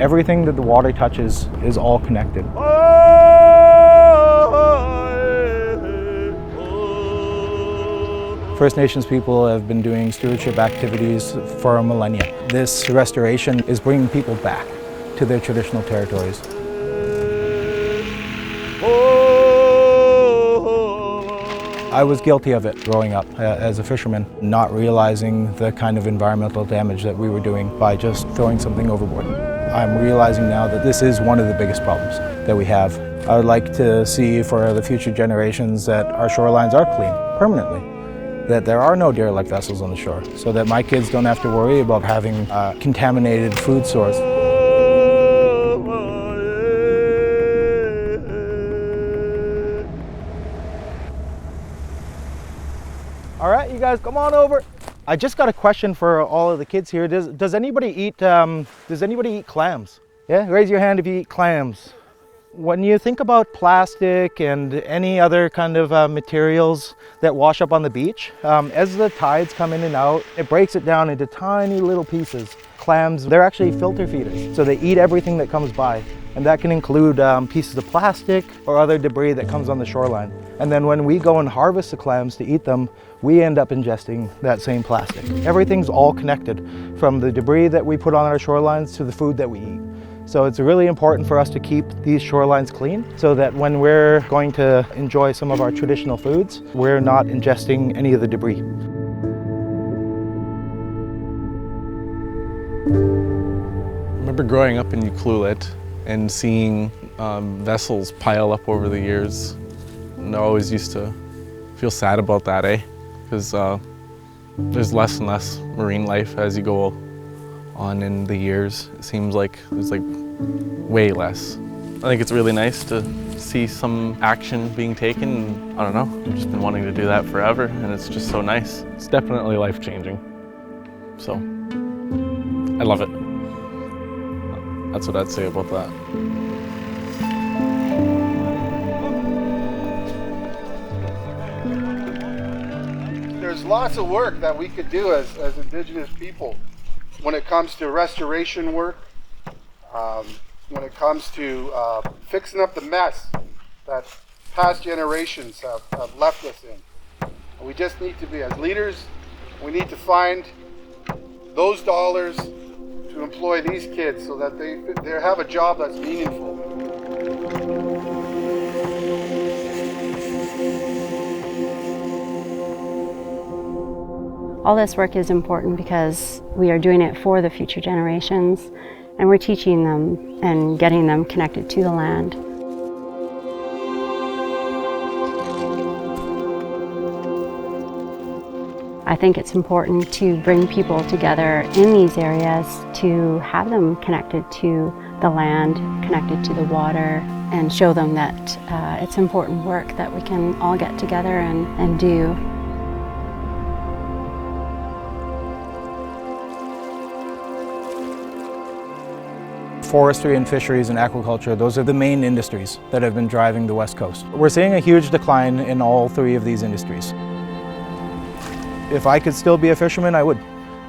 Everything that the water touches is all connected. First Nations people have been doing stewardship activities for a millennia. This restoration is bringing people back to their traditional territories. I was guilty of it growing up as a fisherman, not realizing the kind of environmental damage that we were doing by just throwing something overboard. I'm realizing now that this is one of the biggest problems that we have. I would like to see for the future generations that our shorelines are clean permanently, that there are no derelict vessels on the shore, so that my kids don't have to worry about having a contaminated food source. All right, you guys, come on over. I just got a question for all of the kids here. Does anybody eat clams? Yeah, raise your hand if you eat clams. When you think about plastic and any other kind of materials that wash up on the beach, as the tides come in and out, it breaks it down into tiny little pieces. Clams, they're actually filter feeders, so they eat everything that comes by. And that can include pieces of plastic or other debris that comes on the shoreline. And then when we go and harvest the clams to eat them, we end up ingesting that same plastic. Everything's all connected, from the debris that we put on our shorelines to the food that we eat. So it's really important for us to keep these shorelines clean so that when we're going to enjoy some of our traditional foods, we're not ingesting any of the debris. I remember growing up in Uchucklesaht and seeing vessels pile up over the years. And I always used to feel sad about that, because there's less and less marine life as you go on in the years. It seems like there's way less. I think it's really nice to see some action being taken. I don't know, I've just been wanting to do that forever, and it's just so nice. It's definitely life-changing, so I love it. That's what I'd say about that. There's lots of work that we could do as Indigenous people when it comes to restoration work, when it comes to fixing up the mess that past generations have left us in. And we just need to be, as leaders, we need to find those dollars to employ these kids so that they have a job that's meaningful. All this work is important because we are doing it for the future generations, and we're teaching them and getting them connected to the land. I think it's important to bring people together in these areas to have them connected to the land, connected to the water, and show them that it's important work that we can all get together and do. Forestry and fisheries and aquaculture, those are the main industries that have been driving the West Coast. We're seeing a huge decline in all three of these industries. If I could still be a fisherman, I would,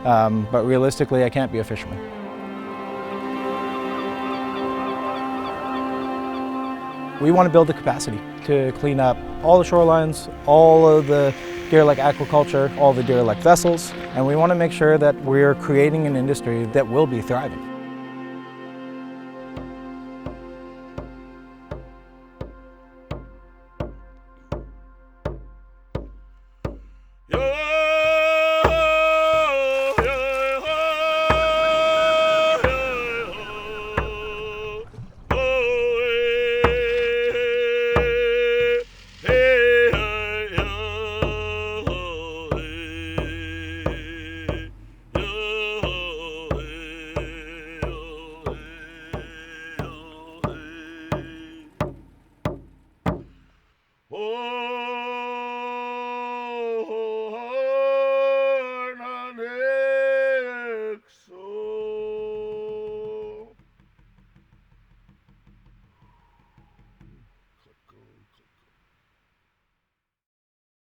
but realistically, I can't be a fisherman. We want to build the capacity to clean up all the shorelines, all of the derelict aquaculture, all the derelict vessels, and we want to make sure that we're creating an industry that will be thriving.